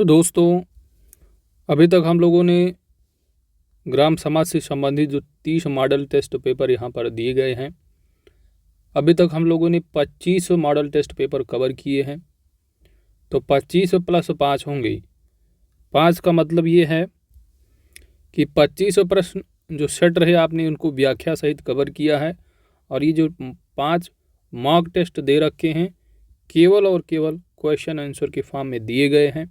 तो दोस्तों, अभी तक हम लोगों ने ग्राम समाज से संबंधित जो 30 मॉडल टेस्ट पेपर यहाँ पर दिए गए हैं, अभी तक हम लोगों ने 25 मॉडल टेस्ट पेपर कवर किए हैं। तो 25 + 5 होंगे। 5 का मतलब ये है कि 25 प्रश्न जो सेट रहे आपने उनको व्याख्या सहित कवर किया है, और ये जो 5 मॉक टेस्ट दे रखे हैं केवल और केवल क्वेश्चन आंसर के फॉर्म में दिए गए हैं।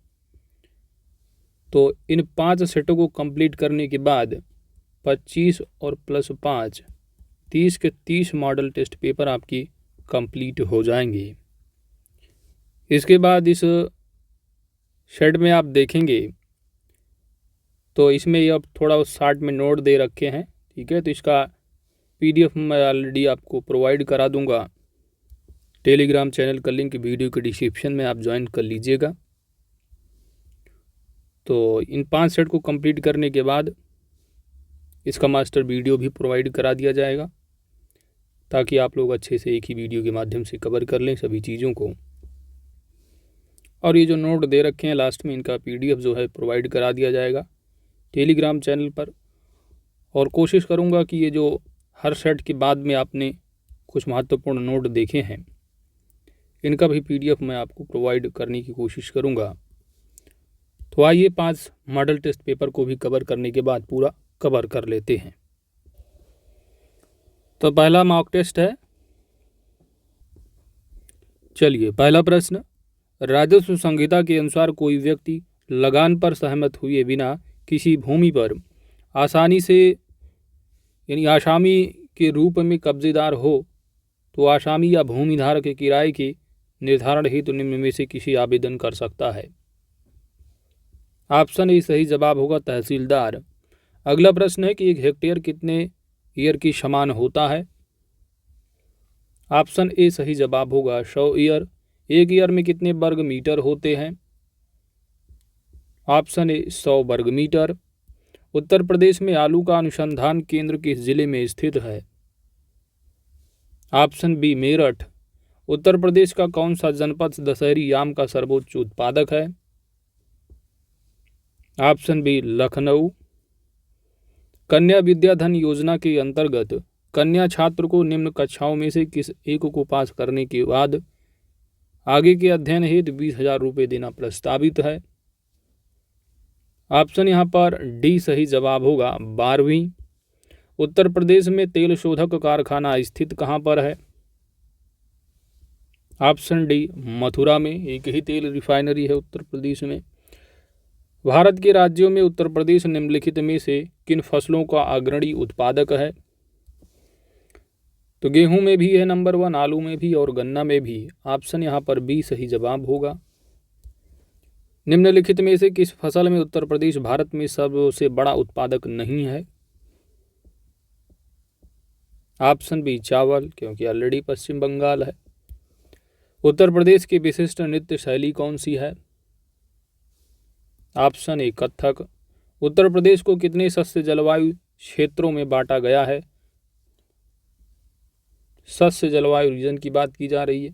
तो इन 5 सेटों को कंप्लीट करने के बाद 25 और +5 30 के 30 मॉडल टेस्ट पेपर आपकी कंप्लीट हो जाएंगे। इसके बाद इस शेड में आप देखेंगे तो इसमें ये अब थोड़ा शार्ट में नोट दे रखे हैं, ठीक है। तो इसका PDF मैं ऑलरेडी आपको प्रोवाइड करा दूंगा। टेलीग्राम चैनल का लिंक वीडियो के डिस्क्रिप्शन में आप ज्वाइन कर लीजिएगा। तो इन 5 सेट को कंप्लीट करने के बाद इसका मास्टर वीडियो भी प्रोवाइड करा दिया जाएगा, ताकि आप लोग अच्छे से एक ही वीडियो के माध्यम से कवर कर लें सभी चीज़ों को। और ये जो नोट दे रखे हैं लास्ट में, इनका PDF जो है प्रोवाइड करा दिया जाएगा टेलीग्राम चैनल पर। और कोशिश करूँगा कि ये जो हर सेट के बाद में आपने कुछ महत्वपूर्ण नोट देखे हैं, इनका भी PDF मैं आपको प्रोवाइड करने की कोशिश करूँगा। तो आइए 5 मॉडल टेस्ट पेपर को भी कवर करने के बाद पूरा कवर कर लेते हैं। तो पहला मॉक टेस्ट है। चलिए, पहला प्रश्न, राजस्व संहिता के अनुसार कोई व्यक्ति लगान पर सहमत हुए बिना किसी भूमि पर आसानी से यानी आसामी के रूप में कब्जेदार हो तो आसामी या भूमिधारक के किराए के निर्धारण हेतु निम्न में से किसी आवेदन कर सकता है। ऑप्शन ए सही जवाब होगा तहसीलदार। अगला प्रश्न है कि 1 हेक्टेयर कितने ईयर की समान होता है। ऑप्शन ए सही जवाब होगा 100 ईयर। 1 ईयर में कितने वर्ग मीटर होते हैं। ऑप्शन ए 100 वर्ग मीटर। उत्तर प्रदेश में आलू का अनुसंधान केंद्र किस जिले में स्थित है। Option B Meerut. उत्तर प्रदेश का कौन सा जनपद दशहरी आम का सर्वोच्च उत्पादक है। Option B Lucknow. कन्या विद्याधन योजना के अंतर्गत कन्या छात्र को निम्न कक्षाओं में से किस एक को पास करने के बाद आगे के अध्ययन हेतु 20,000 रुपये देना प्रस्तावित है। ऑप्शन यहाँ पर डी सही जवाब होगा 12वीं। उत्तर प्रदेश में तेल शोधक कारखाना स्थित कहाँ पर है। ऑप्शन डी मथुरा में। एक ही तेल रिफाइनरी है उत्तर प्रदेश में। भारत के राज्यों में उत्तर प्रदेश निम्नलिखित में से किन फसलों का अग्रणी उत्पादक है। तो गेहूं में भी है नंबर 1, आलू में भी और गन्ना में भी। ऑप्शन यहाँ पर बी सही जवाब होगा। निम्नलिखित में से किस फसल में उत्तर प्रदेश भारत में सबसे बड़ा उत्पादक नहीं है। ऑप्शन बी चावल, क्योंकि ऑलरेडी पश्चिम बंगाल है। उत्तर प्रदेश की विशिष्ट नृत्य शैली कौन सी है। Option A Kathak. उत्तर प्रदेश को कितने सस्य जलवायु क्षेत्रों में बांटा गया है। सस्य जलवायु रीजन की बात की जा रही है।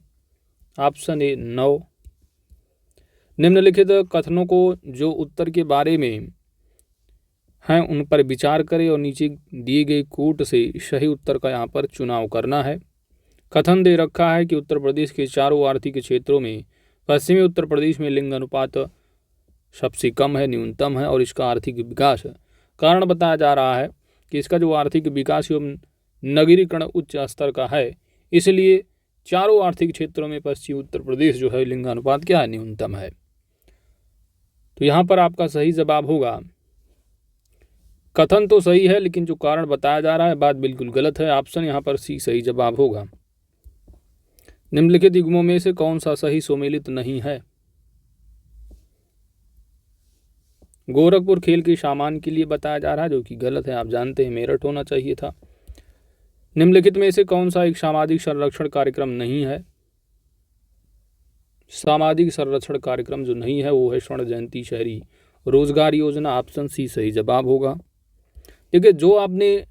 Option A 9। निम्नलिखित कथनों को जो उत्तर के बारे में हैं उन पर विचार करें और नीचे दिए गए कोट से सही उत्तर का यहाँ पर चुनाव करना है। कथन दे रखा है कि उत्तर प्रदेश के चारों आर्थिक क्षेत्रों में पश्चिमी उत्तर प्रदेश में लिंग अनुपात सबसे कम है, न्यूनतम है, और इसका आर्थिक विकास कारण बताया जा रहा है कि इसका जो आर्थिक विकास एवं नगरीकरण उच्च स्तर का है, इसलिए चारों आर्थिक क्षेत्रों में पश्चिमी उत्तर प्रदेश जो है लिंगानुपात क्या है, न्यूनतम है। तो यहाँ पर आपका सही जवाब होगा, कथन तो सही है लेकिन जो कारण बताया जा रहा है बात बिल्कुल गलत है। ऑप्शन यहाँ पर सी सही जवाब होगा। निम्नलिखित युग्मों में से कौन सा सही सुमेलित नहीं है। गोरखपुर खेल के सामान के लिए बताया जा रहा है, जो कि गलत है। आप जानते हैं मेरठ होना चाहिए था। निम्नलिखित में से कौन सा एक सामाजिक संरक्षण कार्यक्रम नहीं है। सामाजिक संरक्षण कार्यक्रम जो नहीं है वो है स्वर्ण जयंती शहरी रोजगार योजना। ऑप्शन सी सही जवाब होगा। देखिए, जो आपने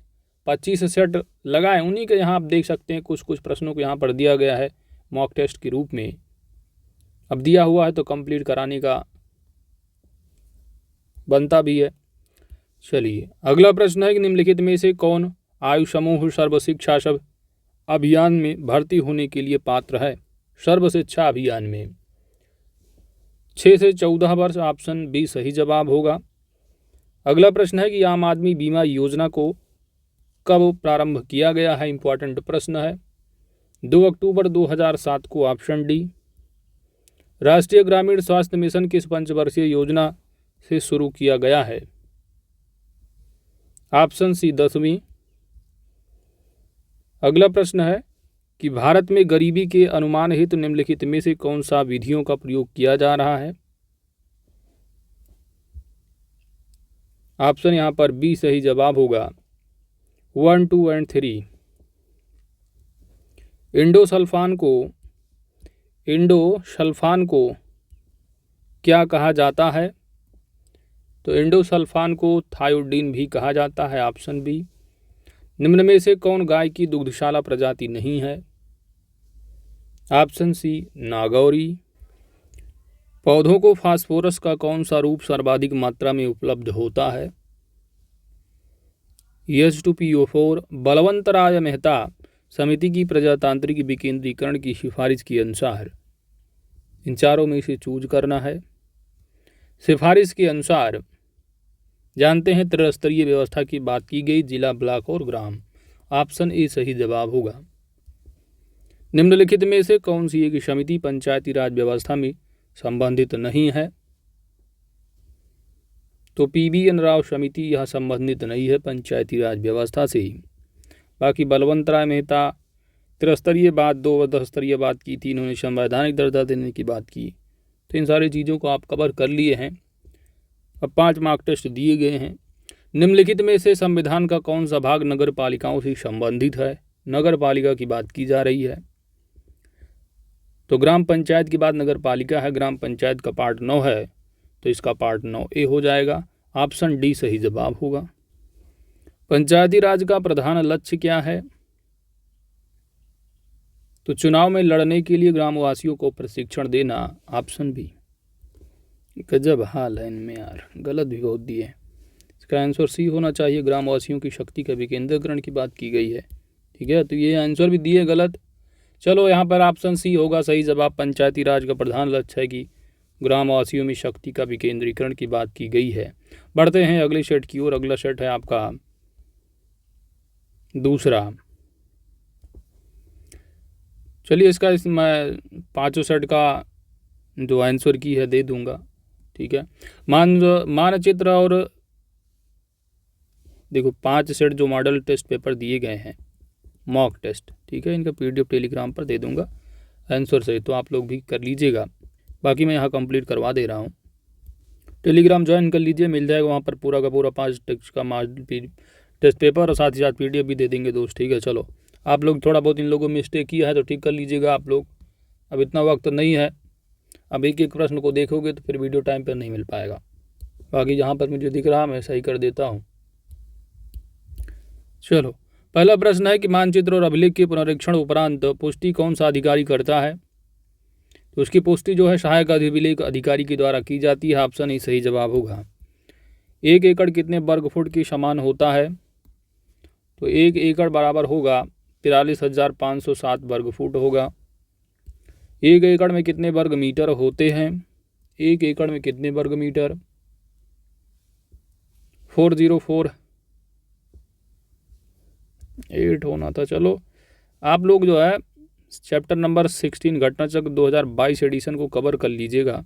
25 सेट लगाए उन्हीं के यहाँ आप देख सकते हैं कुछ कुछ प्रश्नों को यहाँ पर दिया गया है मॉक टेस्ट के रूप में। अब दिया हुआ है तो कंप्लीट कराने का बनता भी है। चलिए अगला प्रश्न है कि निम्नलिखित में से कौन आयु समूह सर्व शिक्षा सब अभियान में भर्ती होने के लिए पात्र है। सर्व शिक्षा अभियान में 6 से 14 वर्ष, ऑप्शन बी सही जवाब होगा। अगला प्रश्न है कि आम आदमी बीमा योजना को कब प्रारंभ किया गया है। इंपॉर्टेंट प्रश्न है। 2 अक्टूबर 2007 को, ऑप्शन डी। राष्ट्रीय ग्रामीण स्वास्थ्य मिशन किस पंचवर्षीय योजना से शुरू किया गया है। ऑप्शन सी 10वीं। अगला प्रश्न है कि भारत में गरीबी के अनुमान हेतु निम्नलिखित में से कौन सा विधियों का प्रयोग किया जा रहा है। ऑप्शन यहां पर बी सही जवाब होगा, 1, 2 एंड 3। इंडोसल्फान को क्या कहा जाता है। तो इंडोसल्फान को थायोडीन भी कहा जाता है, ऑप्शन बी। निम्न में से कौन गाय की दुग्धशाला प्रजाति नहीं है। Option C Nagauri. पौधों को फास्फोरस का कौन सा रूप सर्वाधिक मात्रा में उपलब्ध होता है। H2PO4। बलवंतराय मेहता समिति की प्रजातांत्रिक विकेंद्रीकरण की सिफारिश के अनुसार इन चारों में से चूज करना है। सिफारिश के अनुसार जानते हैं त्रिस्तरीय व्यवस्था की बात की गई, जिला, ब्लॉक और ग्राम। ऑप्शन ए सही जवाब होगा। निम्नलिखित में से कौन सी एक समिति पंचायती राज व्यवस्था में संबंधित नहीं है। तो PBN राव समिति यह संबंधित नहीं है पंचायती राज व्यवस्था से ही। बाकी बलवंतराय मेहता त्रिस्तरीय बात, 2 स्तरीय बात की थी, इन्होंने संवैधानिक दर्जा देने की बात की। तो इन सारी चीज़ों को आप कवर कर लिए हैं। अब 5 मार्क टेस्ट दिए गए हैं। निम्नलिखित में से संविधान का कौन सा भाग नगर पालिकाओं से संबंधित है। नगर पालिका की बात की जा रही है। तो ग्राम पंचायत के बाद नगर पालिका है। ग्राम पंचायत का पार्ट 9 है, तो इसका पार्ट 9A हो जाएगा। ऑप्शन डी सही जवाब होगा। पंचायती राज का प्रधान लक्ष्य क्या है। तो चुनाव में लड़ने के लिए ग्रामवासियों को प्रशिक्षण देना। Option B. गजब हाल है इनमें यार, गलत भी बहुत दिए। इसका आंसर सी होना चाहिए, ग्रामवासियों की शक्ति का विकेंद्रीकरण की बात की गई है। ठीक है, तो ये आंसर भी दिए गलत। चलो यहाँ पर ऑप्शन सी होगा सही जवाब। पंचायती राज का प्रधान लक्ष्य है कि ग्रामवासियों में शक्ति का विकेंद्रीकरण की बात की गई है। बढ़ते हैं अगले सेट की ओर। अगला सेट है आपका दूसरा। चलिए इसका मैं 5 सेट का जो आंसर की है दे दूंगा। ठीक है, मानचित्र और देखो 5 सेट जो मॉडल टेस्ट पेपर दिए गए हैं, मॉक टेस्ट। ठीक है, इनका PDF टेलीग्राम पर दे दूंगा आंसर से, तो आप लोग भी कर लीजिएगा। बाकी मैं यहाँ कंप्लीट करवा दे रहा हूँ। टेलीग्राम ज्वाइन कर लीजिए, मिल जाएगा वहाँ पर पूरा का पूरा 5 टेस्ट का मॉडल टेस्ट पेपर और साथ ही साथ PDF भी दे देंगे दोस्त। ठीक है, चलो आप लोग थोड़ा बहुत इन लोगों में मिस्टेक किया है तो ठीक कर लीजिएगा आप लोग। अब इतना वक्त नहीं है, अब एक एक प्रश्न को देखोगे तो फिर वीडियो टाइम पर नहीं मिल पाएगा। बाकी जहाँ पर मुझे दिख रहा मैं सही कर देता हूँ। चलो पहला प्रश्न है कि मानचित्र और अभिलेख के पुनरीक्षण उपरांत पुष्टि कौन सा अधिकारी करता है। तो उसकी पुष्टि जो है सहायक अभिलेख अधिकारी के द्वारा की जाती है। ऑप्शन ही सही जवाब होगा। 1 एकड़ कितने वर्ग फुट के समान होता है। तो 1 एकड़ बराबर होगा 43,507 वर्ग फुट होगा। 1 एकड़ में कितने वर्ग मीटर होते हैं। 1 एकड़ में कितने वर्ग मीटर। 404.8 होना था। चलो आप लोग जो है चैप्टर नंबर 16 घटना चक्र 2022 एडिशन को कवर कर लीजिएगा।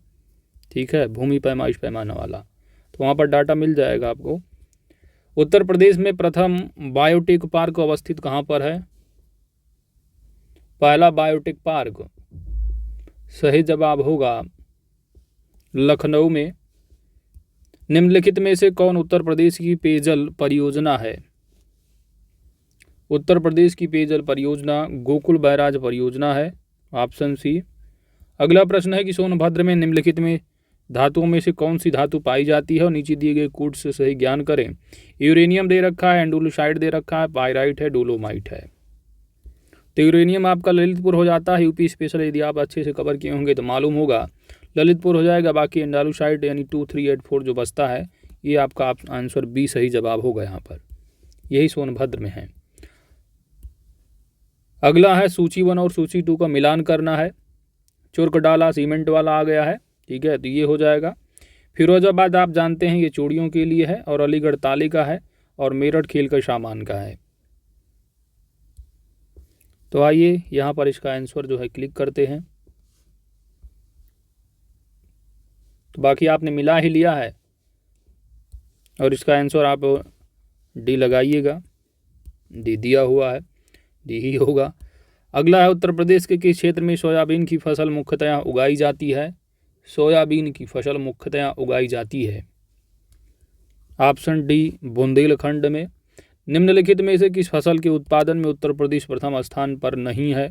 ठीक है, भूमि पैमाइश पैमाना वाला, तो वहाँ पर डाटा मिल जाएगा आपको। उत्तर प्रदेश में प्रथम बायोटेक पार्क अवस्थित कहाँ पर है। पहला बायोटेक पार्क सही जवाब होगा लखनऊ में। निम्नलिखित में से कौन उत्तर प्रदेश की पेयजल परियोजना है। उत्तर प्रदेश की पेयजल परियोजना गोकुल बैराज परियोजना है। Option C. अगला प्रश्न है कि सोनभद्र में निम्नलिखित में धातुओं में से कौन सी धातु पाई जाती है और नीचे दिए गए कोड से सही ज्ञान करें। यूरेनियम दे रखा है, एंडोलुसाइड दे रखा है, पायराइट है, डोलोमाइट है। तो यूरेनियम आपका ललितपुर हो जाता है। यूपी स्पेशल यदि आप अच्छे से कवर किए होंगे तो मालूम होगा, ललितपुर हो जाएगा। बाकी एंडोलुसाइड यानी 2384 जो बचता है ये आपका आंसर बी सही जवाब होगा यहाँ पर, यही सोनभद्र में है। अगला है सूची 1 और सूची 2 का मिलान करना है। चुरकडाला सीमेंट वाला आ गया है, ठीक है, तो ये हो जाएगा। फिरोजाबाद आप जानते हैं ये चूड़ियों के लिए है, और अलीगढ़ ताले का है, और मेरठ खेल का सामान का है। तो आइए यहाँ पर इसका आंसर जो है क्लिक करते हैं। तो बाकी आपने मिला ही लिया है, और इसका आंसर आप डी लगाइएगा, डी दिया हुआ है, डी ही होगा। अगला है उत्तर प्रदेश के किस क्षेत्र में सोयाबीन की फसल मुख्यतः उगाई जाती है? सोयाबीन की फसल मुख्यतः उगाई जाती है। ऑप्शन डी बुंदेलखंड में। निम्नलिखित में से किस फसल के उत्पादन में उत्तर प्रदेश प्रथम स्थान पर नहीं है?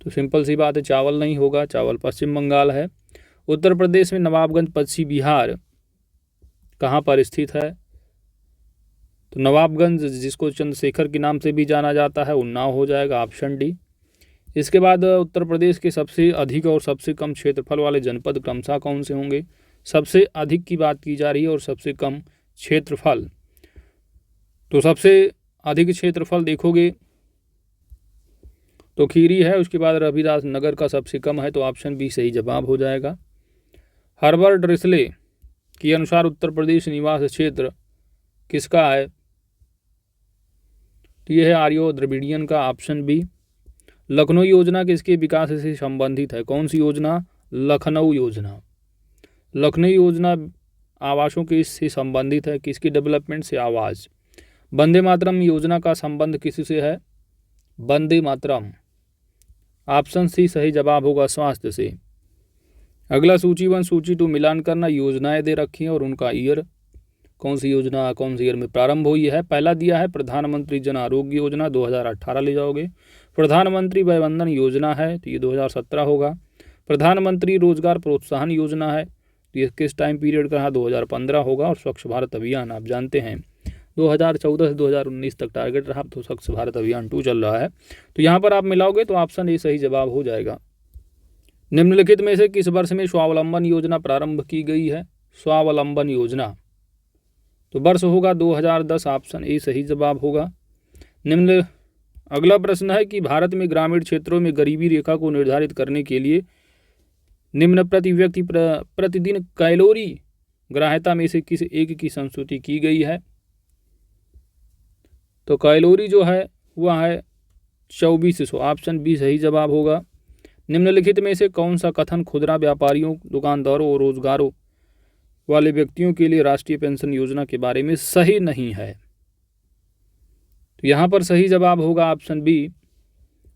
तो सिंपल सी बात है, चावल नहीं होगा, चावल पश्चिम बंगाल है। उत्तर प्रदेश में नवाबगंज पश्चिमी बिहार कहाँ पर स्थित है? तो नवाबगंज, जिसको चंद्रशेखर के नाम से भी जाना जाता है, उन्नाव हो जाएगा, ऑप्शन डी। इसके बाद उत्तर प्रदेश के सबसे अधिक और सबसे कम क्षेत्रफल वाले जनपद क्रमशः कौन से होंगे? सबसे अधिक की बात की जा रही है और सबसे कम क्षेत्रफल। तो सबसे अधिक क्षेत्रफल देखोगे तो खीरी है, उसके बाद रविदास नगर का सबसे कम है, तो ऑप्शन बी सही जवाब हो जाएगा। हर्बर्ट रिस्ले के अनुसार उत्तर प्रदेश निवास क्षेत्र किसका है? तो यह है आर्यो द्रविडियन का, ऑप्शन बी। लखनऊ योजना किसके विकास से संबंधित है? कौन सी योजना? लखनऊ योजना। लखनऊ योजना आवासों के से संबंधित है, किसकी डेवलपमेंट से? आवास। वंदे मातरम योजना का संबंध किससे है? वंदे मातरम, ऑप्शन सी सही जवाब होगा, स्वास्थ्य से। अगला सूची 1 सूची 2 मिलान करना। योजनाएं दे रखी हैं और उनका ईयर, कौन सी योजना कौन सी ईयर में प्रारंभ हुई है? पहला दिया है प्रधानमंत्री जन आरोग्य योजना, 2018 ले जाओगे। प्रधानमंत्री वय वंदन योजना है, तो ये 2017 होगा। प्रधानमंत्री रोजगार प्रोत्साहन योजना है, तो ये किस टाइम पीरियड का है? 2015 होगा। और स्वच्छ भारत अभियान आप जानते हैं 2014 से 2019 तक टारगेट रहा, तो स्वच्छ भारत अभियान 2 चल रहा है। तो यहाँ पर आप मिलाओगे तो ऑप्शन ए सही जवाब हो जाएगा। निम्नलिखित में से किस वर्ष में स्वावलंबन योजना प्रारंभ की गई है? स्वावलंबन योजना, तो वर्ष होगा 2010, ऑप्शन ए सही जवाब होगा। अगला प्रश्न है कि भारत में ग्रामीण क्षेत्रों में गरीबी रेखा को निर्धारित करने के लिए निम्न प्रति व्यक्ति प्रतिदिन कैलोरी ग्राह्यता में से किस एक की संस्तुति की गई है? तो कैलोरी जो है वह है 2400, ऑप्शन बी सही जवाब होगा। निम्नलिखित में से कौन सा कथन खुदरा व्यापारियों, दुकानदारों और रोजगारों वाले व्यक्तियों के लिए राष्ट्रीय पेंशन योजना के बारे में सही नहीं है? तो यहाँ पर सही जवाब होगा ऑप्शन बी,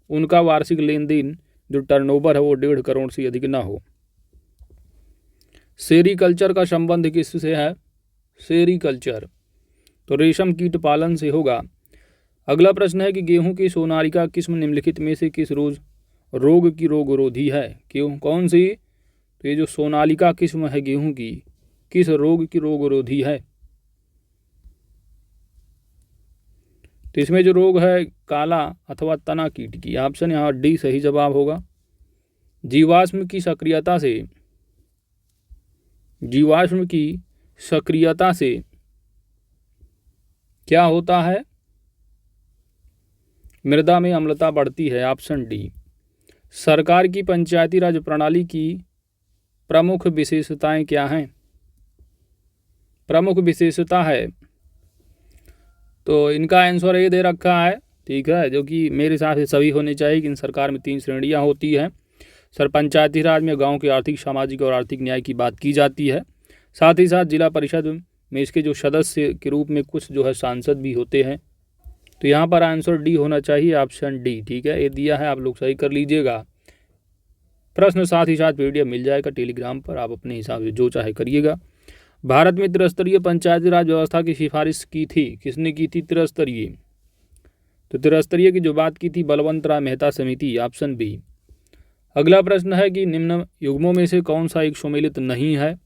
उनका वार्षिक लेन देन जो टर्नओवर है वो 1.5 करोड़ से अधिक ना हो। सेरीकल्चर का संबंध किससे है? सेरीकल्चर, तो रेशम कीट पालन से होगा। अगला प्रश्न है कि गेहूं की सोनालिका किस्म निम्नलिखित में से किस रोग की रोगरोधी है? क्यों, कौन सी? तो ये जो सोनालिका किस्म है गेहूं की, किस रोग की रोगरोधी है? तो इसमें जो रोग है काला अथवा तना कीट की, ऑप्शन यहाँ डी सही जवाब होगा। जीवाश्म की सक्रियता से क्या होता है? मृदा में अम्लता बढ़ती है, ऑप्शन डी। सरकार की पंचायती राज प्रणाली की प्रमुख विशेषताएं क्या हैं? प्रमुख विशेषता है, तो इनका आंसर ये दे रखा है, ठीक है, जो कि मेरे हिसाब से सभी होने चाहिए कि इन सरकार में 3 श्रेणियां होती हैं। सर पंचायती राज में गांव के आर्थिक, सामाजिक और आर्थिक न्याय की बात की जाती है। साथ ही साथ जिला परिषद में इसके जो सदस्य के रूप में कुछ जो है सांसद भी होते हैं। तो यहाँ पर आंसर डी होना चाहिए, ऑप्शन डी, ठीक है, ये दिया है, आप लोग सही कर लीजिएगा। प्रश्न साथ ही साथ पीडीएफ मिल जाएगा टेलीग्राम पर, आप अपने हिसाब से जो चाहे करिएगा। भारत में त्रिस्तरीय पंचायती राज व्यवस्था की सिफारिश की थी, किसने की थी? त्रिस्तरीय, तो त्रिस्तरीय की जो बात की थी बलवंत राय मेहता समिति, ऑप्शन बी। अगला प्रश्न है कि निम्न युग्मों में से कौन सा एक सुमेलित नहीं है?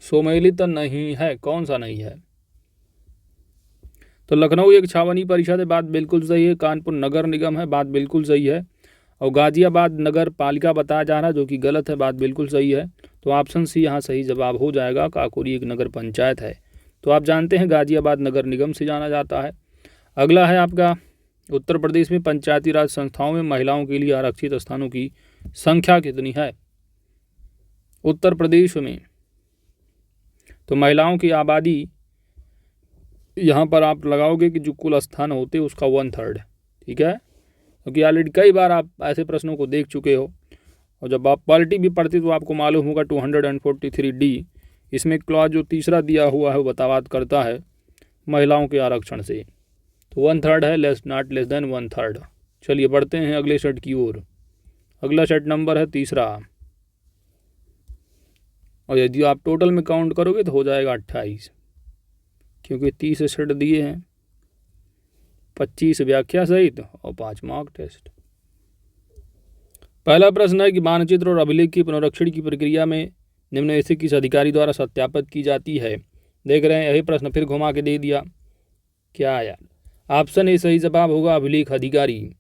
सुमेलित नहीं है, कौन सा नहीं है? तो लखनऊ एक छावनी परिषद है, बात बिल्कुल सही है। कानपुर नगर निगम है, बात बिल्कुल सही है। और गाजियाबाद नगर पालिका बताया जा रहा है, जो कि गलत है, बात बिल्कुल सही है। तो ऑप्शन सी यहाँ सही जवाब हो जाएगा। काकोरी एक नगर पंचायत है। तो आप जानते हैं गाजियाबाद नगर निगम से जाना जाता है। अगला है आपका, उत्तर प्रदेश में पंचायती राज संस्थाओं में महिलाओं के लिए आरक्षित स्थानों की संख्या कितनी है? उत्तर प्रदेश में तो महिलाओं की आबादी यहाँ पर आप लगाओगे कि जो कुल स्थान होते हैं उसका 1/3, ठीक है, क्योंकि ऑलरेडी कई बार आप ऐसे प्रश्नों को देख चुके हो। और जब आप पॉलिटी भी पढ़ते तो आपको मालूम होगा 243D, इसमें क्लॉज जो तीसरा दिया हुआ है वो बात करता है महिलाओं के आरक्षण से। तो 1/3 है, नॉट लेस देन 1/3। चलिए बढ़ते हैं अगले सेट की ओर। अगला सेट नंबर है तीसरा, और यदि आप टोटल में काउंट करोगे तो हो जाएगा 28, क्योंकि 30 सेट दिए हैं, 25 व्याख्या सहित और 5 मॉक टेस्ट। पहला प्रश्न है कि मानचित्र और अभिलेख की पुनरीक्षण की प्रक्रिया में निम्न में से किस अधिकारी द्वारा सत्यापित की जाती है? देख रहे हैं यही प्रश्न फिर घुमा के दे दिया क्या यार। ऑप्शन ए सही जवाब होगा, अभिलेख अधिकारी।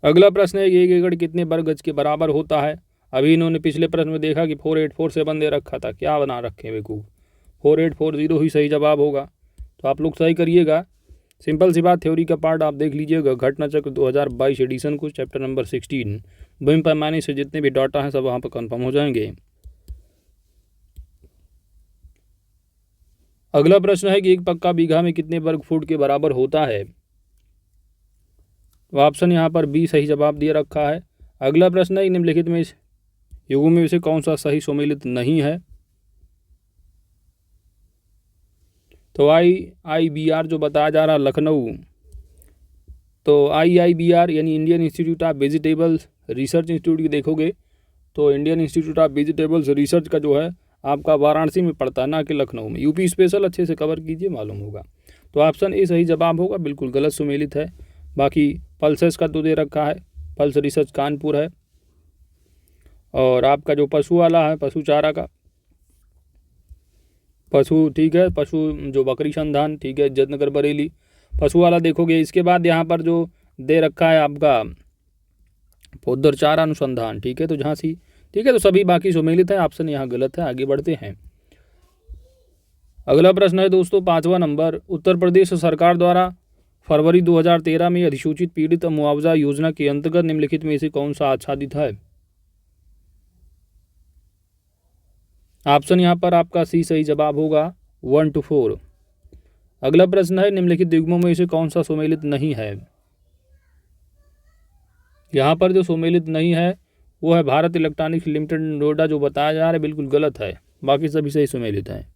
अगला प्रश्न है कि 1 एकड़ कितने वर्ग गज के बराबर होता है? अभी इन्होंने पिछले प्रश्न में देखा कि 4847 दे रखा था, क्या बना रखे बेवकूफ़, 4840 ही सही जवाब होगा। तो आप लोग सही करिएगा। सिंपल सी बात, थ्योरी का पार्ट आप देख लीजिएगा, घटना चक्र 2022 एडिशन को, चैप्टर नंबर 16। भूमि पैमाने से जितने भी डाटा हैं सब वहाँ पर कंफर्म हो जाएंगे। अगला प्रश्न है कि एक पक्का बीघा में कितने वर्ग फुट के बराबर होता है? तो ऑप्शन यहाँ पर बी सही जवाब दिया रखा है। अगला प्रश्न है निम्नलिखित में युगों में से कौन सा सही सम्मिलित नहीं है? तो IIBR जो बताया जा रहा लखनऊ, तो IIBR यानी Indian institute of vegetables research institute की देखोगे तो Indian institute of vegetables research का जो है आपका वाराणसी में पड़ता है, ना कि लखनऊ में। यूपी स्पेशल अच्छे से कवर कीजिए, मालूम होगा। तो ऑप्शन ए सही जवाब होगा, बिल्कुल गलत सुमेलित है। बाकी पल्सेस का तो दे रखा है, पल्स रिसर्च कानपुर है। और आपका जो पशु वाला है, पशु चारा का, पशु ठीक है, पशु जो बकरी संधान ठीक है, इज्जतनगर बरेली, पशु वाला देखोगे। इसके बाद यहाँ पर जो दे रखा है आपका पौधर चारा अनुसंधान, ठीक है, तो झांसी, ठीक है, तो सभी बाकी सम्मिलित है। ऑप्शन यहाँ गलत है। आगे बढ़ते हैं। अगला प्रश्न है दोस्तों 5वां नंबर, उत्तर प्रदेश सरकार द्वारा फरवरी 2013 में अधिसूचित पीड़ित मुआवजा योजना के अंतर्गत निम्नलिखित में से कौन सा आच्छादित है? ऑप्शन यहाँ पर आपका सी सही जवाब होगा, 1 to 4। अगला प्रश्न है निम्नलिखित युग्मों में से कौन सा सम्मिलित नहीं है? यहाँ पर जो सम्मिलित नहीं है वो है भारत इलेक्ट्रॉनिक्स लिमिटेड नोएडा, जो बताया जा रहा है बिल्कुल गलत है। बाकी सभी सही सम्मिलित हैं।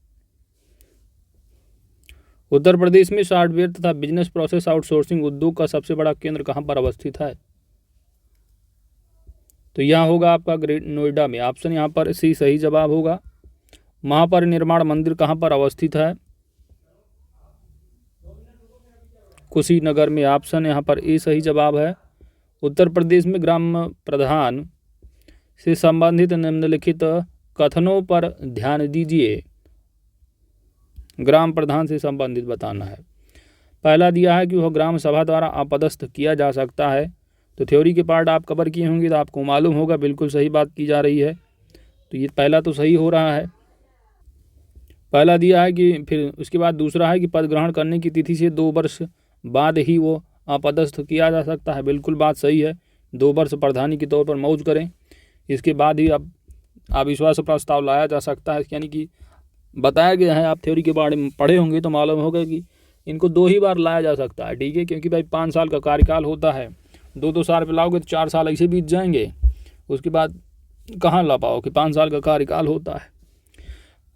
उत्तर प्रदेश में सॉफ्टवेयर तथा बिजनेस प्रोसेस आउटसोर्सिंग उद्योग का सबसे बड़ा केंद्र कहाँ पर अवस्थित है? तो यह होगा आपका ग्रेट नोएडा में। ऑप्शन यहाँ पर सी सही जवाब होगा। महापरिनिर्वाण मंदिर कहाँ पर अवस्थित है? कुशीनगर में। ऑप्शन यहाँ पर ए सही जवाब है। उत्तर प्रदेश में ग्राम प्रधान से संबंधित निम्नलिखित कथनों पर ध्यान दीजिए। ग्राम प्रधान से संबंधित बताना है। पहला दिया है कि वह ग्राम सभा द्वारा अपदस्थ किया जा सकता है। तो थ्योरी के पार्ट आप कवर किए होंगे तो आपको मालूम होगा, बिल्कुल सही बात की जा रही है। तो ये पहला तो सही हो रहा है। पहला दिया है कि फिर उसके बाद दूसरा है कि पद ग्रहण करने की तिथि से 2 वर्ष बाद ही वो अपदस्थ किया जा सकता है। बिल्कुल बात सही है। 2 वर्ष प्रधानी के तौर पर मौज करें, इसके बाद ही अब अविश्वास प्रस्ताव लाया जा सकता है। यानी कि बताया गया है, आप थ्योरी के बारे में पढ़े होंगे तो मालूम होगा कि इनको 2 ही बार लाया जा सकता है, ठीक है, क्योंकि भाई 5 साल का कार्यकाल होता है। 2 साल पे लाओगे तो 4 साल ऐसे बीत जाएंगे, उसके बाद कहाँ ला पाओगे, 5 साल का कार्यकाल होता है।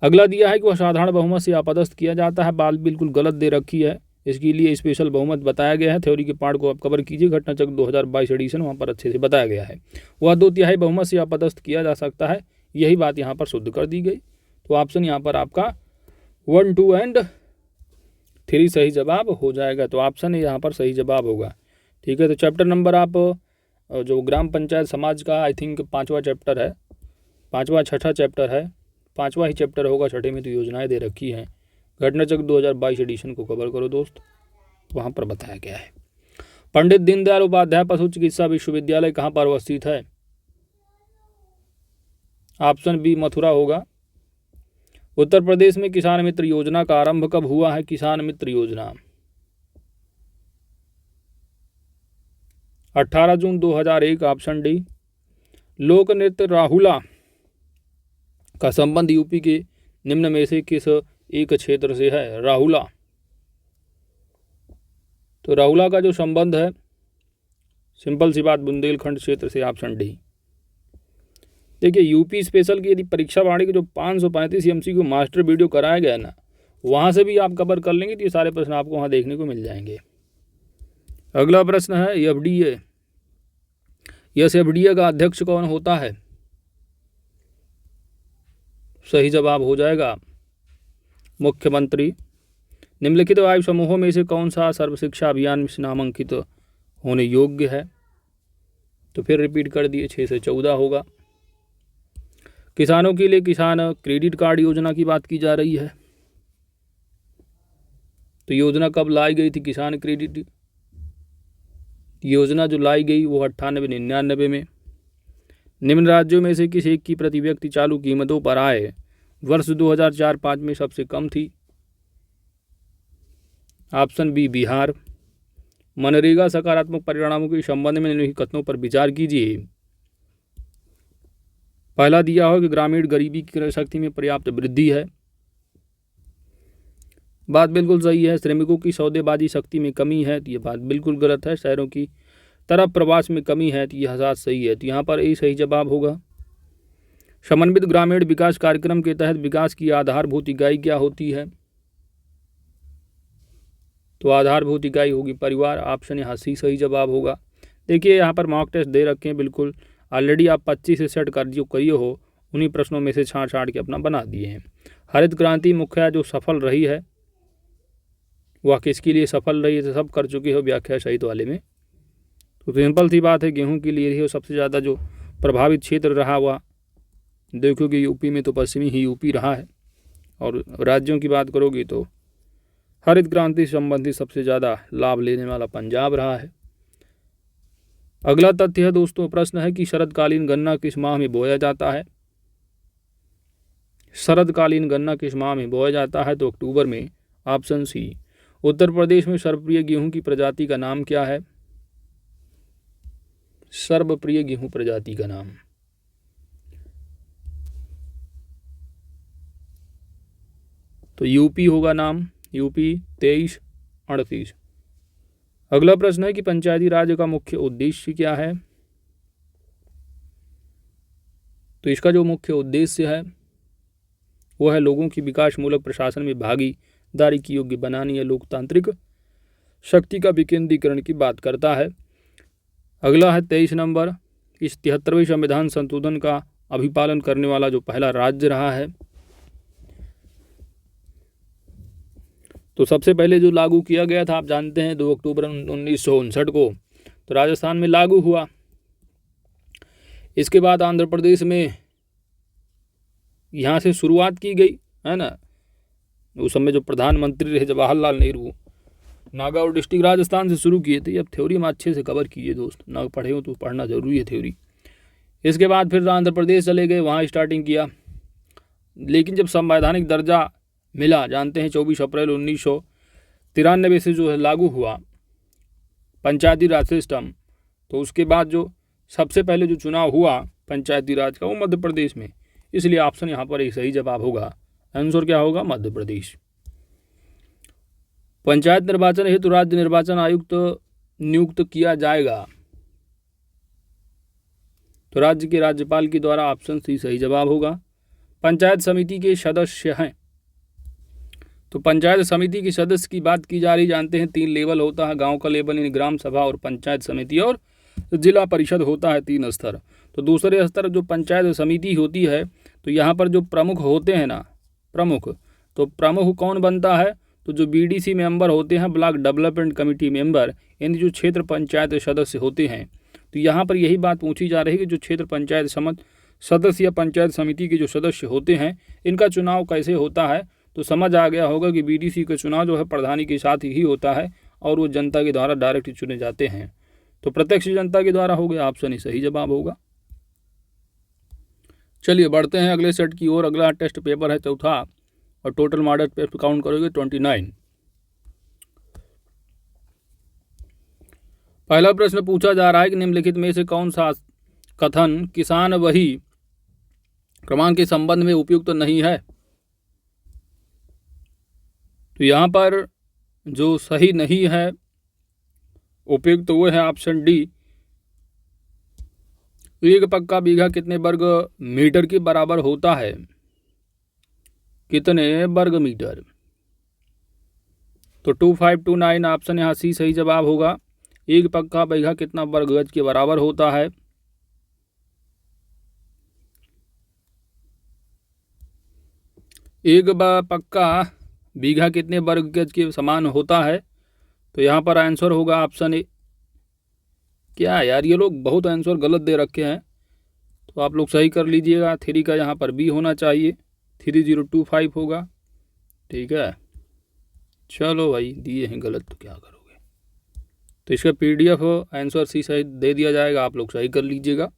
अगला दिया है कि वह साधारण बहुमत से अपदस्थ किया जाता है। बात बिल्कुल गलत दे रखी है, इसके लिए स्पेशल बहुमत बताया गया है। थ्योरी के पार्ट को आप कवर कीजिए, घटना चक्र 2022 एडिशन, वहाँ पर अच्छे से बताया गया है। वह 2/3 बहुमत से अपदस्थ किया जा सकता है, यही बात यहाँ पर शुद्ध कर दी गई। तो ऑप्शन यहाँ पर आपका 1, 2 और 3 सही जवाब हो जाएगा। तो ऑप्शन यहाँ पर सही जवाब होगा, ठीक है। तो चैप्टर नंबर आप जो ग्राम पंचायत समाज का आई थिंक 5वां चैप्टर है, 5वां 6ठा चैप्टर है, 5वां ही चैप्टर होगा, 6ठे में तो योजनाएं दे रखी हैं। घटना चक्र 2022 एडिशन को कवर करो दोस्त, वहाँ पर बताया गया है। पंडित दीनदयाल उपाध्याय पशु चिकित्सा विश्वविद्यालय कहाँ पर अवस्थित है? ऑप्शन बी मथुरा होगा। उत्तर प्रदेश में किसान मित्र योजना का आरंभ कब हुआ है? किसान मित्र योजना 18 जून 2001, ऑप्शन डी। लोक नृत्य राहुला का संबंध यूपी के निम्न में से किस एक क्षेत्र से है? राहुला, तो राहुला का जो संबंध है सिंपल सी बात बुंदेलखंड क्षेत्र से, ऑप्शन डी। देखिए यूपी स्पेशल की यदि परीक्षा वाणी के जो 535 एमसीक्यू मास्टर वीडियो कराया गया ना, वहाँ से भी आप कवर कर लेंगे तो ये सारे प्रश्न आपको वहाँ देखने को मिल जाएंगे। अगला प्रश्न है एफडीए, यस एफडीए का अध्यक्ष कौन होता है? सही जवाब हो जाएगा मुख्यमंत्री। निम्नलिखित आयु समूहों में से कौन सा सर्व शिक्षा अभियान में नामांकित होने योग्य है? तो फिर रिपीट कर दिए, 6 से 14 होगा। किसानों के लिए किसान क्रेडिट कार्ड योजना की बात की जा रही है, तो योजना कब लाई गई थी? किसान क्रेडिट योजना जो लाई गई वो 98-99 में। निम्न राज्यों में से किस एक की प्रति व्यक्ति चालू कीमतों पर आय वर्ष 2004-05 में सबसे कम थी? Option B Bihar. मनरेगा सकारात्मक परिणामों के संबंध में निम्नलिखित कथनों पर विचार कीजिए। पहला दिया हो कि ग्रामीण गरीबी की क्रय शक्ति में पर्याप्त वृद्धि है, बात बिल्कुल सही है। श्रमिकों की सौदेबाजी शक्ति में कमी है, तो ये बात बिल्कुल गलत है। शहरों की तरफ प्रवास में कमी है, तो यह बात सही है, तो यहाँ पर यही सही जवाब होगा। समन्वित ग्रामीण विकास कार्यक्रम के तहत विकास की आधारभूत इकाई क्या होती है? तो आधारभूत इकाई होगी परिवार, ऑप्शन यहाँ सी सही जवाब होगा। देखिए यहाँ पर मॉक टेस्ट दे रखे हैं, बिल्कुल ऑलरेडी आप 25 से सेट कर जो करिए हो उन्हीं प्रश्नों में से छाँट छाँट के अपना बना दिए हैं। हरित क्रांति मुख्य जो सफल रही है वह किसके लिए सफल रही है? तो सब कर चुके हो व्याख्या सहित वाले में। तो सिंपल सी बात है, गेहूं के लिए ही सबसे ज़्यादा जो प्रभावित क्षेत्र रहा हुआ देखो कि यूपी में तो पश्चिमी ही यूपी रहा है, और राज्यों की बात करोगी तो हरित क्रांति संबंधी सबसे ज़्यादा लाभ लेने वाला पंजाब रहा है। अगला तथ्य है दोस्तों, प्रश्न है कि शरदकालीन गन्ना किस माह में बोया जाता है? शरदकालीन गन्ना किस माह में बोया जाता है? तो अक्टूबर में, ऑप्शन सी। उत्तर प्रदेश में सर्वप्रिय गेहूं की प्रजाति का नाम क्या है? सर्वप्रिय गेहूं प्रजाति का नाम तो यूपी होगा नाम, यूपी 2338। अगला प्रश्न है कि पंचायती राज का मुख्य उद्देश्य क्या है? तो इसका जो मुख्य उद्देश्य है वो है लोगों की विकासमूलक प्रशासन में भागीदारी की योग्य बनानी है, लोकतांत्रिक शक्ति का विकेंद्रीकरण की बात करता है। अगला है 23 नंबर, इस 73वें संविधान संशोधन का अभिपालन करने वाला जो पहला राज्य रहा है। तो सबसे पहले जो लागू किया गया था आप जानते हैं 2 अक्टूबर 1959 को, तो राजस्थान में लागू हुआ। इसके बाद आंध्र प्रदेश में यहाँ से शुरुआत की गई है ना। उस समय जो प्रधानमंत्री रहे जवाहरलाल नेहरू, नागौर डिस्ट्रिक्ट राजस्थान से शुरू किए थे। अब थ्योरी में अच्छे से कवर कीजिए दोस्त, ना पढ़े हो तो पढ़ना जरूरी है थ्योरी। इसके बाद फिर आंध्र प्रदेश चले गए, वहाँ स्टार्टिंग किया। लेकिन जब संवैधानिक दर्जा मिला, जानते हैं 24 अप्रैल 1993 से जो है लागू हुआ पंचायती राज सिस्टम, तो उसके बाद जो सबसे पहले जो चुनाव हुआ पंचायती राज का वो मध्य प्रदेश में, इसलिए ऑप्शन यहाँ पर एक सही जवाब होगा। आंसर क्या होगा? मध्य प्रदेश। पंचायत निर्वाचन हेतु राज्य निर्वाचन आयुक्त नियुक्त किया जाएगा, तो राज्य के राज्यपाल के द्वारा, ऑप्शन सी सही जवाब होगा। पंचायत समिति के सदस्य हैं, तो पंचायत समिति के सदस्य की बात की जा रही, जानते हैं 3 लेवल होता है, गांव का लेवल यानी ग्राम सभा और पंचायत समिति, और जिला परिषद होता है 3 स्तर। तो दूसरे स्तर जो पंचायत समिति होती है, तो यहाँ पर जो प्रमुख होते हैं ना, प्रमुख, तो प्रमुख कौन बनता है? तो जो बीडीसी मेंबर होते हैं, ब्लॉक डेवलपमेंट कमेटी मेंबर, यानी जो क्षेत्र पंचायत सदस्य होते हैं। तो यहाँ पर यही बात पूछी जा रही है कि जो क्षेत्र पंचायत सदस्य या पंचायत समिति के जो सदस्य होते हैं इनका चुनाव कैसे होता है। तो समझ आ गया होगा कि बीडीसी का चुनाव जो है प्रधानी के साथ ही होता है, और वो जनता के द्वारा डायरेक्ट चुने जाते हैं। तो प्रत्यक्ष जनता के द्वारा हो गया, ऑप्शन ही सही जवाब होगा। चलिए बढ़ते हैं अगले सेट की ओर। अगला टेस्ट पेपर है चौथा और टोटल मॉडल टेस्ट काउंट करोगे 29। पहला प्रश्न पूछा जा रहा है कि निम्नलिखित में से कौन सा कथन किसान वही क्रमांक के संबंध में उपयुक्त नहीं है। तो यहाँ पर जो सही नहीं है उपयुक्त वो है ऑप्शन डी। एक पक्का बीघा कितने वर्ग मीटर के बराबर होता है, कितने वर्ग मीटर। तो 2529 ऑप्शन यहाँ सी सही जवाब होगा। एक पक्का बीघा कितना वर्ग गज के बराबर होता है। एक पक्का बीघा कितने वर्ग गज के समान होता है। तो यहाँ पर आंसर होगा ऑप्शन ए। क्या यार, ये लोग बहुत आंसर गलत दे रखे हैं, तो आप लोग सही कर लीजिएगा। 3 का यहाँ पर बी होना चाहिए, 3025 होगा। ठीक है, चलो भाई दिए हैं गलत तो क्या करोगे। तो इसका PDF आंसर सी सही दे दिया जाएगा, आप लोग सही कर लीजिएगा।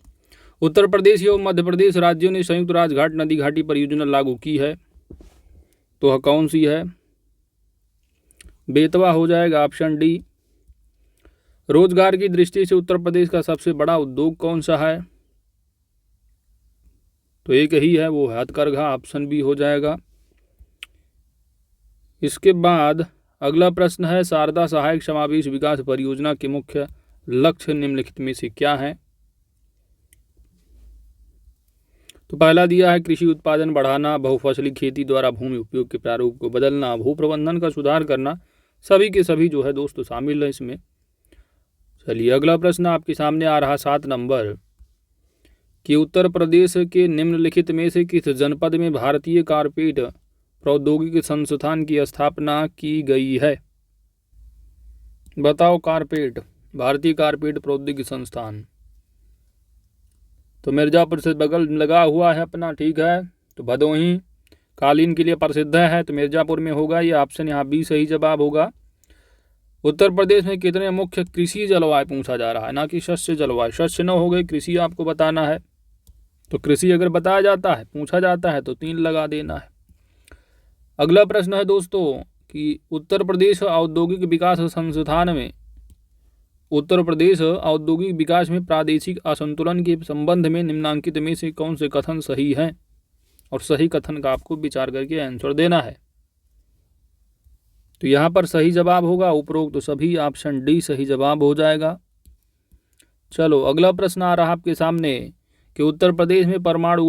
उत्तर प्रदेश एवं मध्य प्रदेश राज्यों ने संयुक्त राजघाट नदी घाटी परियोजना लागू की है, तो वह कौन सी है। बेतवा हो जाएगा ऑप्शन डी। रोजगार की दृष्टि से उत्तर प्रदेश का सबसे बड़ा उद्योग कौन सा है। तो एक ही है, वो है हथकरघा, ऑप्शन बी हो जाएगा। इसके बाद अगला प्रश्न है शारदा सहायक समावेश विकास परियोजना के मुख्य लक्ष्य निम्नलिखित में से क्या है। तो पहला दिया है कृषि उत्पादन बढ़ाना, बहुफसली खेती द्वारा भूमि उपयोग के प्रारूप को बदलना, भू प्रबंधन का सुधार करना। सभी के सभी जो है दोस्तों शामिल है इसमें। चलिए अगला प्रश्न आपके सामने आ रहा 7 नंबर कि उत्तर प्रदेश के निम्नलिखित में से किस जनपद में भारतीय कारपेट प्रौद्योगिकी संस्थान की स्थापना की गई है। बताओ, कारपेट, भारतीय कारपेट प्रौद्योगिकी संस्थान। तो मिर्जापुर से बगल लगा हुआ है अपना, ठीक है। तो भदोही कालीन के लिए प्रसिद्ध है, तो मिर्जापुर में होगा ये। ऑप्शन यहाँ बी सही जवाब होगा। उत्तर प्रदेश में कितने मुख्य कृषि जलवायु पूछा जा रहा है, ना कि शस्य जलवायु। शस्य न हो गए, कृषि आपको बताना है। तो कृषि अगर बताया जाता है, पूछा जाता है, तो 3 लगा देना है। अगला प्रश्न है दोस्तों कि उत्तर प्रदेश औद्योगिक विकास संस्थान में उत्तर प्रदेश औद्योगिक विकास में प्रादेशिक असंतुलन के संबंध में निम्नांकित में से कौन से कथन सही हैं। और सही कथन का आपको विचार करके आंसर देना है। तो यहाँ पर सही जवाब होगा उपरोक्त तो सभी, ऑप्शन डी सही जवाब हो जाएगा। चलो अगला प्रश्न आ रहा आपके सामने कि उत्तर प्रदेश में परमाणु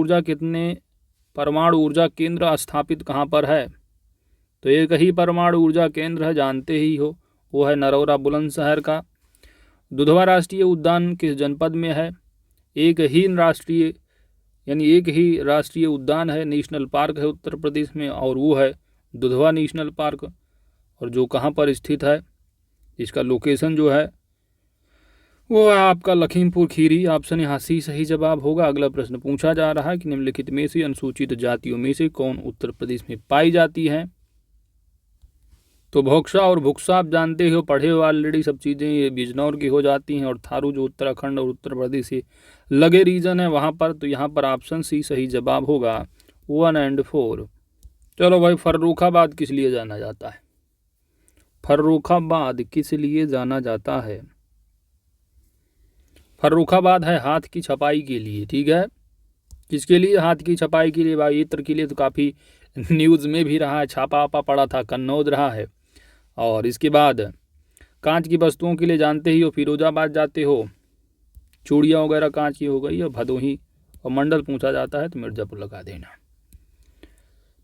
ऊर्जा केंद्र स्थापित कहाँ पर है। तो एक ही परमाणु ऊर्जा केंद्र है, जानते ही हो, वो है नरौरा बुलंदशहर का। दुधवा राष्ट्रीय उद्यान किस जनपद में है। एक ही राष्ट्रीय उद्यान है, नेशनल पार्क है उत्तर प्रदेश में, और वो है दुधवा नेशनल पार्क। और जो कहाँ पर स्थित है, इसका लोकेशन जो है वो है आपका लखीमपुर खीरी। ऑप्शन यहाँ सी सही जवाब होगा। अगला प्रश्न पूछा जा रहा है कि निम्नलिखित में से अनुसूचित जातियों में से कौन उत्तर प्रदेश में पाई जाती है। तो भोक्सा और भुक्सा आप जानते हो, पढ़े हो ऑलरेडी सब चीज़ें, ये बिजनौर की हो जाती हैं। और थारू जो उत्तराखंड और उत्तर प्रदेश से लगे रीजन है वहाँ पर। तो यहाँ पर ऑप्शन सी सही जवाब होगा 1 और 4। चलो भाई, फर्रुखाबाद किस लिए जाना जाता है। फर्रुखाबाद किस लिए जाना जाता है। फर्रुखाबाद है हाथ की छपाई के लिए, ठीक है। किसके लिए, हाथ की छपाई के लिए। भाई इत्र के लिए तो काफ़ी न्यूज़ में भी रहा है, छापा आपा पड़ा था, कन्नौज रहा है। और इसके बाद कांच की वस्तुओं के लिए जानते ही हो, फिरोजाबाद जाते हो, चूड़ियाँ वगैरह कांच की हो गई, और भदोही। और मंडल पूछा जाता है तो मिर्जापुर लगा देना।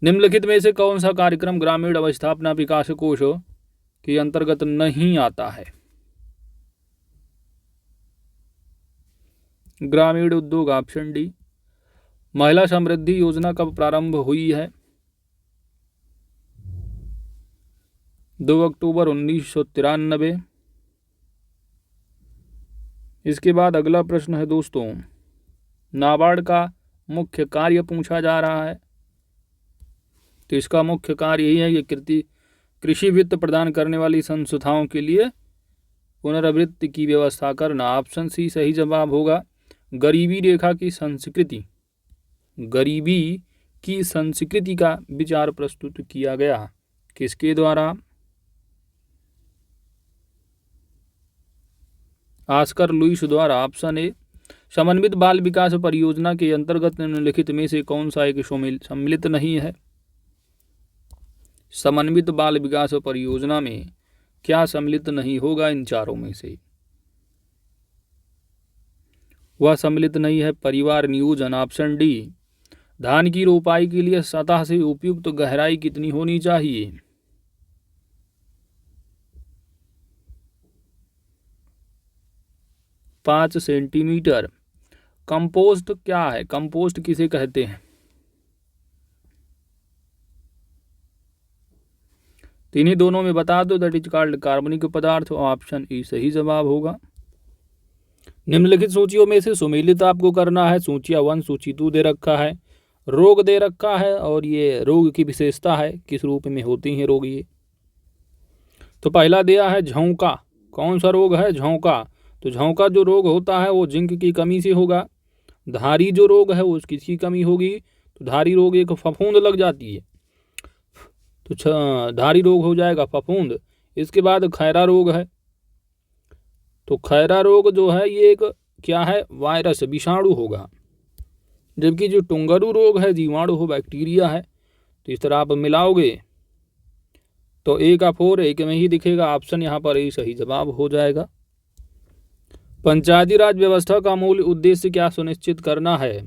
निम्नलिखित में से कौन सा कार्यक्रम ग्रामीण अवस्थापना विकास कोष के अंतर्गत नहीं आता है। ग्रामीण उद्योग, ऑप्शन डी। महिला समृद्धि योजना कब प्रारंभ हुई है। 2 अक्टूबर 1993। इसके बाद अगला प्रश्न है दोस्तों, नाबार्ड का मुख्य कार्य पूछा जा रहा है। तो इसका मुख्य कार्य यही है कि कृषि वित्त प्रदान करने वाली संस्थाओं के लिए पुनरावृत्ति की व्यवस्था करना। ऑप्शन सी सही जवाब होगा। गरीबी रेखा की संस्कृति, गरीबी की संस्कृति का विचार प्रस्तुत किया गया किसके द्वारा? ऑस्कर लुईस द्वारा। Option A. समन्वित बाल विकास परियोजना के अंतर्गत निम्नलिखित में से कौन सा एक सम्मिलित नहीं है? समन्वित बाल विकास परियोजना में क्या सम्मिलित नहीं होगा इन चारों में से? वह सम्मिलित नहीं है परिवार नियोजन। Option D. धान की रोपाई के लिए सतह से उपयुक्त गहराई कितनी होनी चाहिए? पाँच सेंटीमीटर। कंपोस्ट क्या है? कंपोस्ट किसे कहते हैं? इन्हीं दोनों में बता दो। दैट इज कॉल्ड कार्बनिक पदार्थ। ऑप्शन ई सही जवाब होगा। निम्नलिखित सूचियों में से सुमेलित आपको करना है। सूचिया 1 सूची 2 दे रखा है, रोग दे रखा है और ये रोग की विशेषता है, किस रूप में होती हैं रोग ये। तो पहला दिया है झोंका। कौन सा रोग है? झोंका। तो झोंका जो रोग होता है वो जिंक की कमी से होगा। धारी जो रोग है वो किसकी कमी होगी? तो धारी रोग एक फफूंद लग जाती है, तो धारी रोग हो जाएगा फफूंद। इसके बाद खैरा रोग है। तो खैरा रोग जो है ये एक क्या है? वायरस, विषाणु होगा। जबकि जो टुंगरू रोग है जीवाणु हो, बैक्टीरिया है। तो इस तरह आप मिलाओगे तो ए का 4 एक में ही दिखेगा। ऑप्शन यहाँ पर ए सही जवाब हो जाएगा। पंचायती राज व्यवस्था का मूल उद्देश्य क्या सुनिश्चित करना है?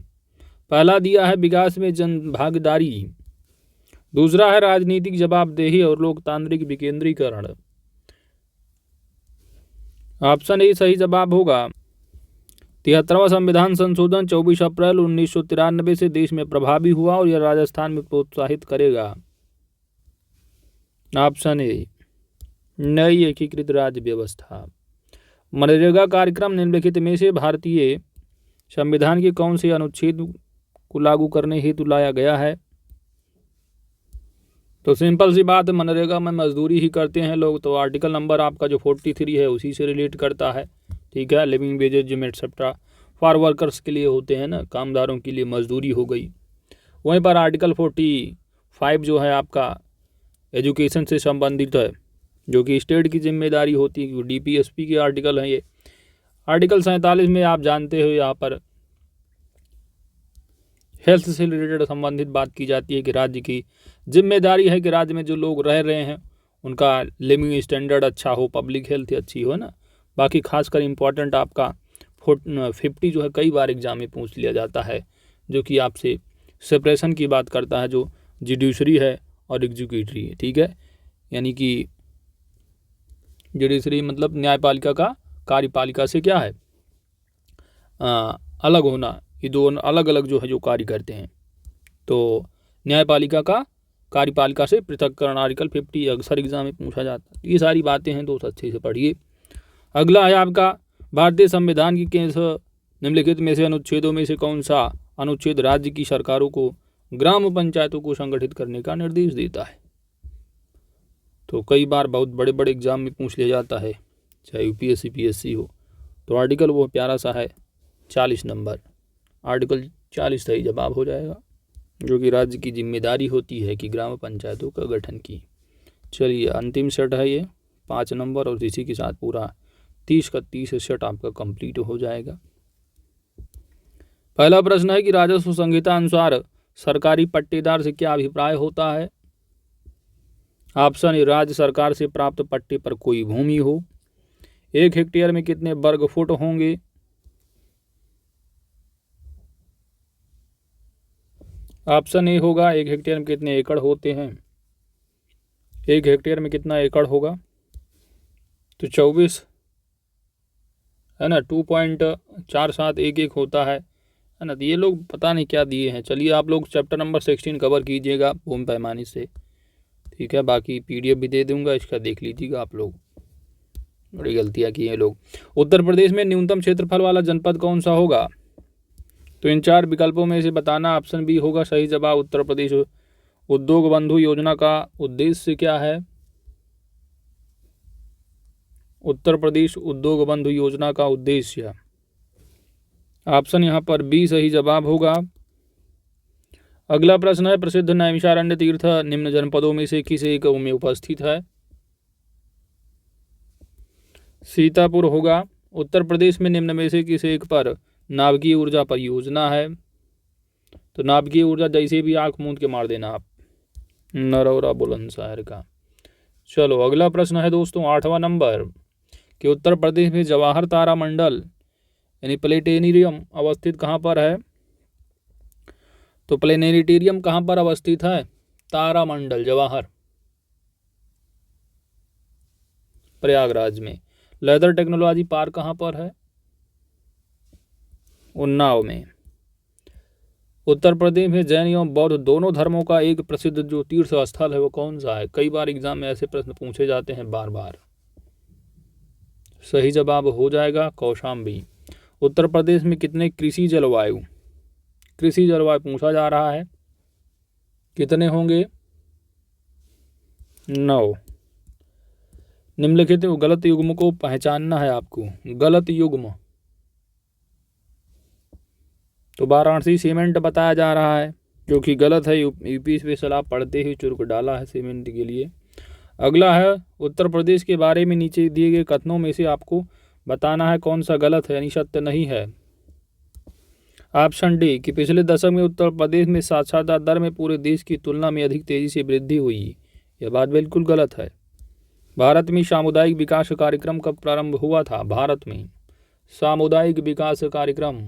पहला दिया है विकास में जन भागीदारी, दूसरा है राजनीतिक जवाबदेही और लोकतांत्रिक विकेंद्रीकरण। ऑप्शन ए सही जवाब होगा। 73वां संविधान संशोधन 24 अप्रैल 1993 से देश में प्रभावी हुआ और यह राजस्थान में प्रोत्साहित करेगा। ऑप्शन ए नई एकीकृत राज्य व्यवस्था। मनरेगा कार्यक्रम निम्नलिखित में से भारतीय संविधान के कौन से अनुच्छेद को लागू करने हेतु लाया गया है? तो सिंपल सी बात है, मनरेगा में मजदूरी ही करते हैं लोग, तो आर्टिकल नंबर आपका जो 43 है उसी से रिलेट करता है। ठीक है, living wages gym etcetera for workers के लिए होते हैं ना, कामदारों के लिए मजदूरी हो गई। वहीं पर आर्टिकल 45 जो है आपका एजुकेशन से संबंधित है, जो कि स्टेट की जिम्मेदारी होती है, DPSP के आर्टिकल हैं ये। आर्टिकल 47 में आप जानते हो यहाँ पर हेल्थ से रिलेटेड संबंधित बात की जाती है कि राज्य की जिम्मेदारी है कि राज्य में जो लोग रह रहे हैं उनका लिविंग स्टैंडर्ड अच्छा हो, पब्लिक हेल्थ अच्छी हो ना। बाकी खासकर इम्पॉर्टेंट आपका 50 जो है कई बार एग्जाम में पूछ लिया जाता है, जो कि आपसे सेपरेशन की बात करता है, जो जुडिशरी है और एग्जीक्यूटिव है। ठीक है, यानी कि जुडिशरी मतलब न्यायपालिका का कार्यपालिका से क्या है अलग होना। ये दोनों अलग अलग जो है जो कार्य करते हैं। तो न्यायपालिका का कार्यपालिका से पृथककरण आर्टिकल 50 अक्सर एग्जाम में पूछा जाता है। ये सारी बातें हैं दोस्त, अच्छे से पढ़िए। अगला है आपका भारतीय संविधान की केस निम्नलिखित में से अनुच्छेदों में से कौन सा अनुच्छेद राज्य की सरकारों को ग्राम पंचायतों को संगठित करने का निर्देश देता है? तो कई बार बहुत बड़े बड़े एग्जाम में पूछ लिया जाता है, चाहे UPSC PSC हो। तो आर्टिकल वो प्यारा सा है 40 नंबर, आर्टिकल 40 सही जवाब हो जाएगा, जो कि राज्य की जिम्मेदारी होती है कि ग्राम पंचायतों का गठन की। चलिए अंतिम सेट है ये 5 नंबर, और इसी के साथ पूरा 30 का 30 सेट आपका कंप्लीट हो जाएगा। पहला प्रश्न है कि राजस्व संहिता अनुसार सरकारी पट्टेदार से क्या अभिप्राय होता है? ऑप्शन ए राज्य सरकार से प्राप्त पट्टे पर कोई भूमि हो। 1 हेक्टेयर में कितने वर्ग फुट होंगे? ऑप्शन ए होगा 1 हेक्टेयर में कितने एकड़ होते हैं। 1 हेक्टेयर में कितना एकड़ होगा? तो 24 है ना, 2.4711 होता है ना। तो ये लोग पता नहीं क्या दिए हैं। चलिए आप लोग चैप्टर नंबर 16 कवर कीजिएगा भूमि पैमाने से। ठीक है, बाकी PDF भी दे दूंगा, इसका देख लीजिएगा आप लोग। बड़ी गलतियाँ की हैं लोग। उत्तर प्रदेश में न्यूनतम क्षेत्रफल वाला जनपद कौन सा होगा? तो इन 4 विकल्पों में से बताना। ऑप्शन बी होगा सही जवाब, उत्तर प्रदेश। उद्योग बंधु योजना का उद्देश्य क्या है? उत्तर प्रदेश उद्योग बंधु योजना का उद्देश्य। ऑप्शन यहाँ पर बी सही जवाब होगा। अगला प्रश्न है, प्रसिद्ध नैमिषारण्य तीर्थ निम्न जनपदों में से किस एक में उपस्थित है? सीतापुर होगा। उत्तर प्रदेश में निम्न में से किस एक पर नाभिकीय ऊर्जा परियोजना है? तो नाभिकीय ऊर्जा जैसे भी आंख मूंद के मार देना आप, नरौरा बुलंदशहर का। चलो अगला प्रश्न है दोस्तों 8वां नंबर कि उत्तर प्रदेश में जवाहर तारा मंडल यानी प्लेनेटेरियम अवस्थित कहाँ पर है? तो प्लेनेटेरियम कहाँ पर अवस्थित है? तारामंडल जवाहर, प्रयागराज में। लेदर टेक्नोलॉजी पार्क कहाँ पर है? उन्नाव में। उत्तर प्रदेश में जैन एवं बौद्ध दोनों धर्मों का एक प्रसिद्ध जो तीर्थ स्थल है वो कौन सा है? कई बार एग्जाम में ऐसे प्रश्न पूछे जाते हैं बार बार। सही जवाब हो जाएगा कौशाम्बी। उत्तर प्रदेश में कितने कृषि जलवायु पूछा जा रहा है, कितने होंगे? 9। निम्नलिखित गलत युग्म को पहचानना है आपको। गलत युग्म तो वाराणसी सीमेंट बताया जा रहा है, जो कि गलत है। यूपी स्पेशल आप पढ़ते ही चुर्क डाला है सीमेंट के लिए। अगला है, उत्तर प्रदेश के बारे में नीचे दिए गए कथनों में से आपको बताना है कौन सा गलत है यानी सत्य नहीं है। ऑप्शन डी कि पिछले दशक में उत्तर प्रदेश में साक्षरता दर में पूरे देश की तुलना में अधिक तेजी से वृद्धि हुई। यह बात बिल्कुल गलत है। भारत में सामुदायिक विकास कार्यक्रम कब प्रारंभ हुआ था? भारत में सामुदायिक विकास कार्यक्रम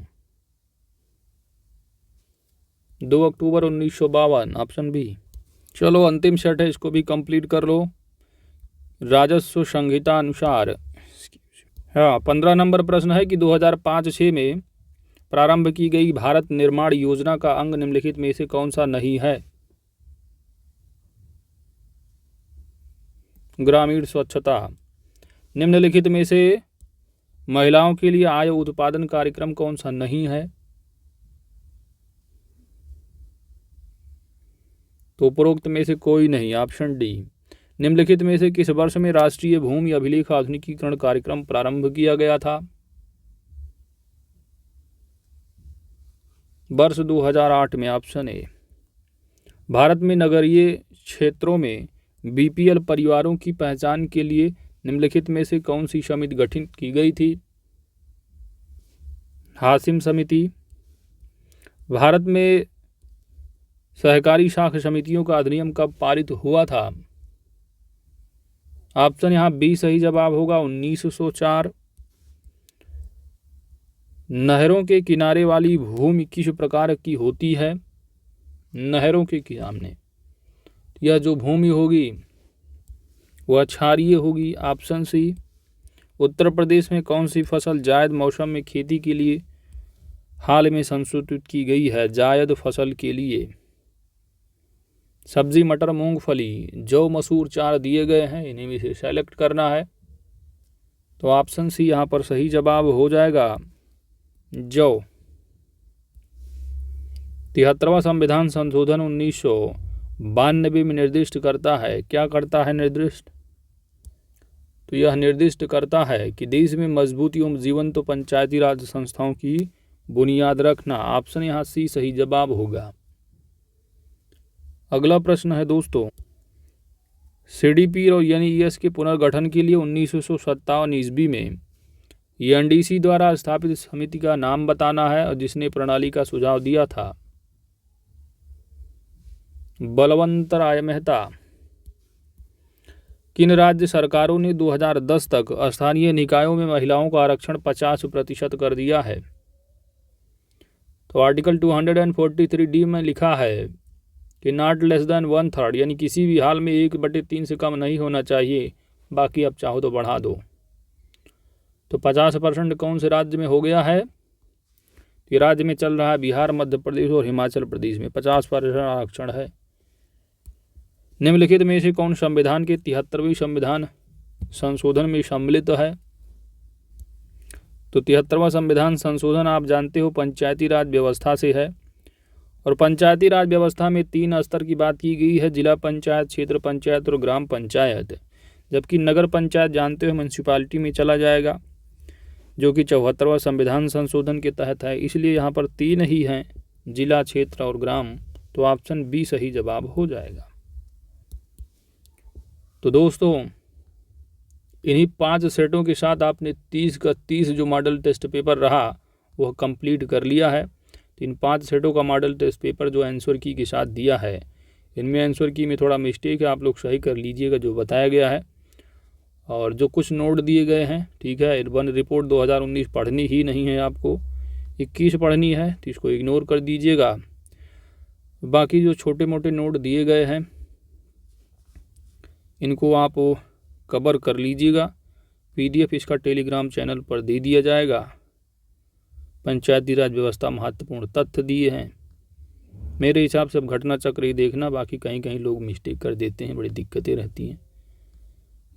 2 अक्टूबर 1952, ऑप्शन बी। चलो अंतिम सेट है, इसको भी कंप्लीट कर लो। राजस्व संहिता अनुसार, हाँ 15 नंबर प्रश्न है कि 2005-06 में प्रारंभ की गई भारत निर्माण योजना का अंग निम्नलिखित में से कौन सा नहीं है? ग्रामीण स्वच्छता। निम्नलिखित में से महिलाओं के लिए आय उत्पादन कार्यक्रम कौन सा नहीं है? तो उपरोक्त में से कोई नहीं, ऑप्शन डी। निम्नलिखित में से किस वर्ष में राष्ट्रीय भूमि अभिलेख आधुनिकीकरण कार्यक्रम प्रारंभ किया गया था? वर्ष 2008 में, ऑप्शन ए। भारत में नगरीय क्षेत्रों में बीपीएल परिवारों की पहचान के लिए निम्नलिखित में से कौन सी समिति गठित की गई थी? हाशिम समिति। भारत में सहकारी शाखा समितियों का अधिनियम कब पारित हुआ था? ऑप्शन यहाँ बी सही जवाब होगा, 1904। नहरों के किनारे वाली भूमि किस प्रकार की होती है? नहरों के सामने यह जो भूमि होगी वह क्षारीय होगी, ऑप्शन सी। उत्तर प्रदेश में कौन सी फसल जायद मौसम में खेती के लिए हाल में संशोधित की गई है? जायद फसल के लिए सब्जी, मटर, मूंगफली, जौ, मसूर 4 दिए गए हैं, इन्हीं में से सेलेक्ट करना है। तो ऑप्शन सी यहाँ पर सही जवाब हो जाएगा, जौ। 73वां संविधान संशोधन 1992 में निर्दिष्ट करता है, क्या करता है निर्दिष्ट? तो यह निर्दिष्ट करता है कि देश में मजबूत एवं जीवंत पंचायती राज संस्थाओं की बुनियाद रखना। ऑप्शन यहाँ सी सही जवाब होगा। अगला प्रश्न है दोस्तों, सीडीपी और एनईएस के पुनर्गठन के लिए 1957 ईस्वी में एनडीसी द्वारा स्थापित समिति का नाम बताना है और जिसने प्रणाली का सुझाव दिया था। बलवंत राय मेहता। किन राज्य सरकारों ने 2010 तक स्थानीय निकायों में महिलाओं का आरक्षण 50% कर दिया है? तो आर्टिकल 243D में लिखा है कि नॉट लेस देन 1/3 यानी किसी भी हाल में 1/3 से कम नहीं होना चाहिए, बाकी आप चाहो तो बढ़ा दो। तो 50% कौन से राज्य में हो गया है? ये राज्य में चल रहा है बिहार, मध्य प्रदेश और हिमाचल प्रदेश में 50% आरक्षण है। निम्नलिखित में से कौन संविधान के 73वें संविधान संशोधन में सम्मिलित है? तो 73वां संविधान संशोधन आप जानते हो पंचायती राज व्यवस्था से है, और पंचायती राज व्यवस्था में 3 स्तर की बात की गई है, जिला पंचायत, क्षेत्र पंचायत और ग्राम पंचायत। जबकि नगर पंचायत जानते हो म्यूनसिपालिटी में चला जाएगा, जो कि 74वां संविधान संशोधन के तहत है। इसलिए यहाँ पर 3 ही हैं, जिला, क्षेत्र और ग्राम। तो ऑप्शन बी सही जवाब हो जाएगा। तो दोस्तों इन्हीं 5 सेटों के साथ आपने 30 का 30 जो मॉडल टेस्ट पेपर रहा वह कंप्लीट कर लिया है। तो इन 5 सेटों का मॉडल टेस्ट पेपर जो आंसर की के साथ दिया है, इनमें आंसर की में थोड़ा मिस्टेक है, आप लोग सही कर लीजिएगा जो बताया गया है। और जो कुछ नोट दिए गए हैं, ठीक है, वन रिपोर्ट 2019 पढ़नी ही नहीं है, आपको 21 पढ़नी है, तो इसको इग्नोर कर दीजिएगा। बाकी जो छोटे मोटे नोट दिए गए हैं इनको आप कवर कर लीजिएगा। PDF इसका टेलीग्राम चैनल पर दे दिया जाएगा। पंचायती राज व्यवस्था महत्वपूर्ण तथ्य दिए हैं। मेरे हिसाब से अब घटना चक्र ही देखना, बाकी कहीं कहीं लोग मिस्टेक कर देते हैं, बड़ी दिक्कतें रहती हैं।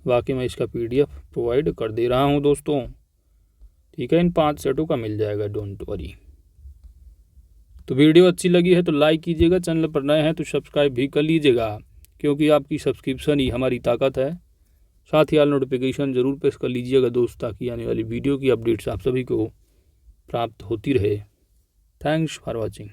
बाकी मैं इसका PDF प्रोवाइड कर दे रहा हूं दोस्तों, ठीक है। इन 5 सेटों का मिल जाएगा, डोंट वरी। तो वीडियो अच्छी लगी है तो लाइक कीजिएगा, चैनल पर नए हैं तो सब्सक्राइब भी कर लीजिएगा, क्योंकि आपकी सब्सक्रिप्शन ही हमारी ताकत है। साथ ही ऑल नोटिफिकेशन ज़रूर प्रेस कर लीजिएगा दोस्त, ताकि आने वाली वीडियो की अपडेट्स आप सभी को प्राप्त होती रहे। Thanks for watching.